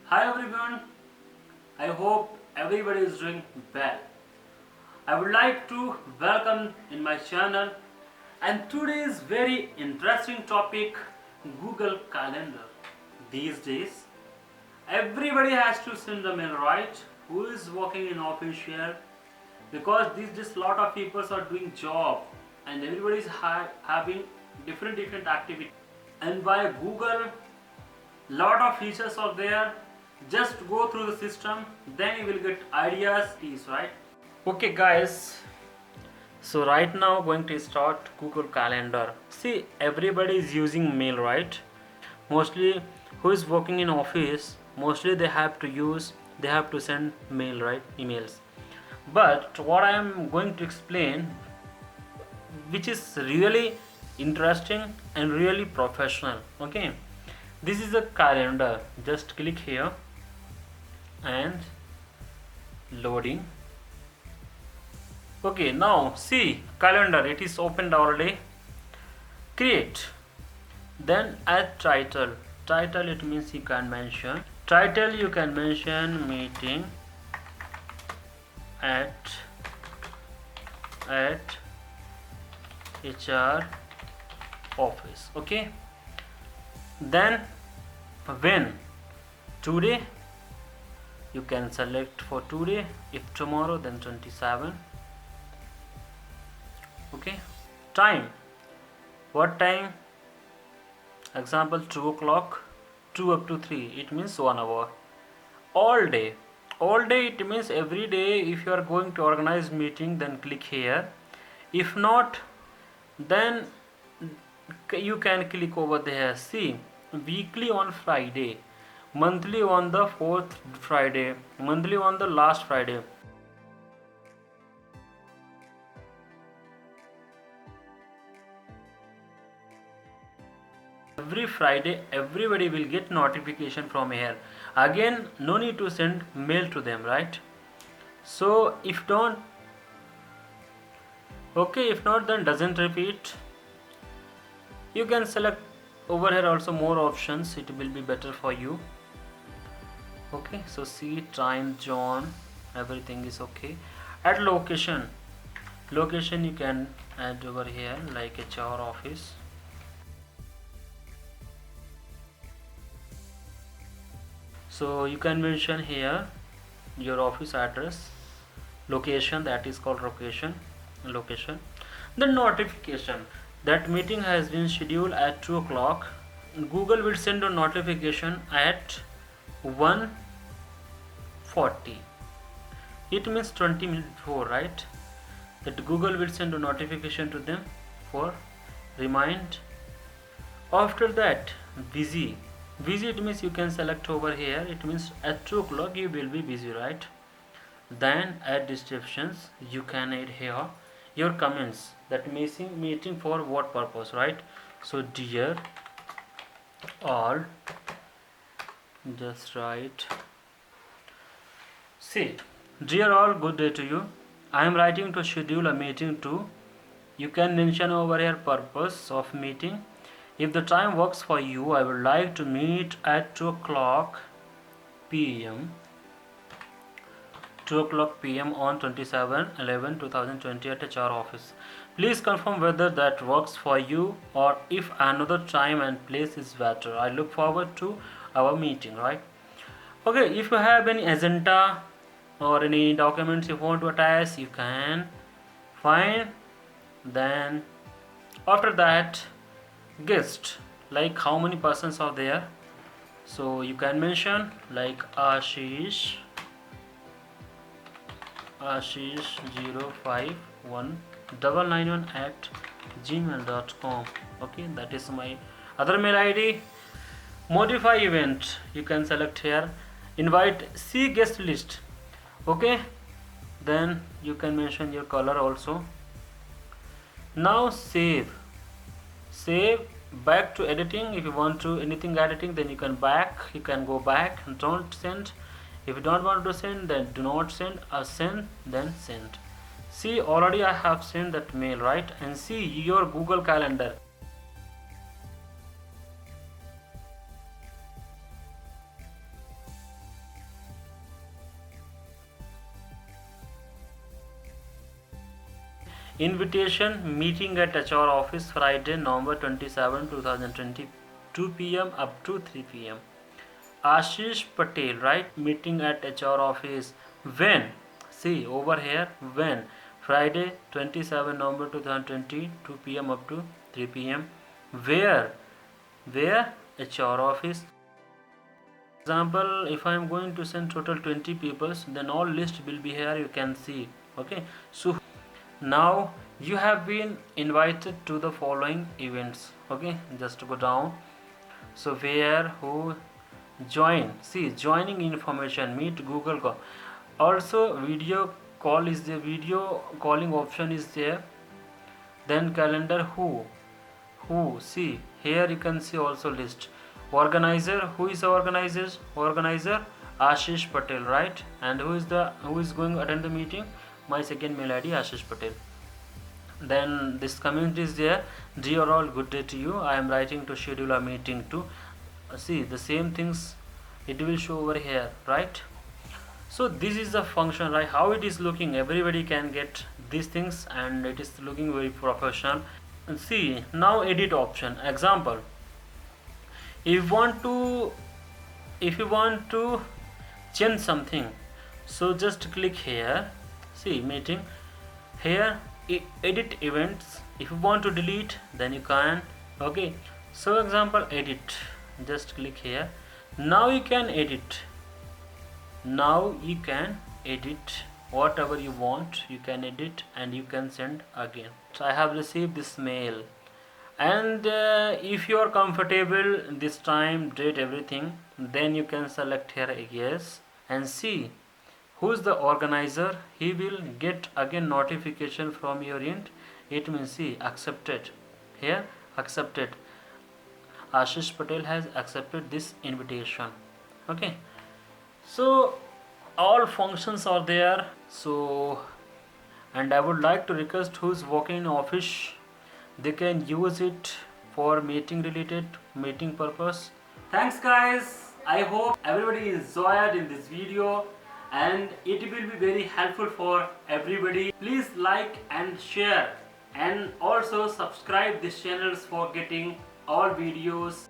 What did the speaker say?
Hi everyone, I hope everybody is doing well. I would like to welcome in my channel and today's very interesting topic Google Calendar. These days everybody has to send a mail, right? Who is working in office here? Because these days lot of people are doing job and everybody is having different activities. And by Google lot of features are there, just go through the system, then you will get ideas, right? Okay guys, so right now going to start Google Calendar. See, everybody is using mail, right? Mostly who is working in office, mostly they have to send mail, right? Emails. But what I am going to explain, which is really interesting and really professional. Okay, this is a calendar. Just click here and loading. Okay, now see calendar, it is opened already. Create, then add title. Title, it means you can mention title, you can mention meeting at HR office. Okay, then when, today, you can select for today. If tomorrow, then 27. Okay, time, what time? Example 2 o'clock, 2 up to 3, it means 1 hour. All day, it means every day. If you are going to organize meeting, then click here. If not, then you can click over there. See, weekly on Friday, monthly on the fourth Friday, monthly on the last Friday. Every Friday everybody will get notification from here. Again, no need to send mail to them, right? So if don't, okay, if not, then doesn't repeat. You can select over here also more options, it will be better for you. Okay, so see, time zone, everything is okay. Add location, you can add over here like HR office. So you can mention here your office address, location, that is called location. The notification, that meeting has been scheduled at 2 o'clock. Google will send a notification at 1:40. It means 20 minutes before, right? That Google will send a notification to them for remind. After that, busy, it means you can select over here. It means at 2 o'clock you will be busy, right? Then add descriptions, you can add here your comments, that meeting for what purpose, right? So dear all, just write, see, dear all, good day to you. I am writing to schedule a meeting to, you can mention over here purpose of meeting. If the time works for you, I would like to meet at 2 o'clock p.m. 2 o'clock p.m. on 27/11/2020 at HR office. Please confirm whether that works for you or if another time and place is better. I look forward to our meeting, right? Okay, if you have any agenda or any documents you want to attach, you can find. Then after that, guest, like how many persons are there, so you can mention like Ashish 051991 at gmail.com. Okay, that is my other mail ID. Modify event, you can select here. Invite, see guest list. Okay, then you can mention your color also. Now save, back to editing. If you want to anything editing, then you can go back and don't send. If you don't want to send, then do not send, or send, then send. See, already I have sent that mail, right? And see your Google Calendar. Invitation meeting at HR office Friday, November 27, 2020, 2 p.m. up to 3 p.m. Ashish Patel, right? Meeting at HR office. When? See over here. When? Friday, 27 November 2020, 2 p.m. up to 3 p.m. Where? Where? HR office. Example, if I am going to send total 20 people, then all list will be here. You can see. Okay. So now you have been invited to the following events. Okay. Just go down. So where, who, join, see joining information, meet Google call, also video call is the video calling option is there. Then calendar, who, see here you can see also list. Organizer, who is the organizer Ashish Patel, right? And who is going to attend the meeting? My second mail ID Ashish Patel. Then this community is there. Dear all, good day to you. I am writing to schedule a meeting to see the same things it will show over here, right? So this is the function, right? How it is looking, everybody can get these things and it is looking very professional. And see now edit option. Example, if you want to change something, so just click here, see meeting here, edit events. If you want to delete, then you can. Okay, so example, edit, just click here. Now you can edit whatever you want, you can edit and you can send again. So I have received this mail, and if you are comfortable this time, date, everything, then you can select here yes, and see who's the organizer. He will get again notification from your end. It means see accepted, here accepted, Ashish Patel has accepted this invitation. Okay, so all functions are there. So, and I would like to request who is working in office, they can use it for meeting purpose. Thanks guys, I hope everybody enjoyed in this video and it will be very helpful for everybody. Please like and share and also subscribe these channels for getting all videos.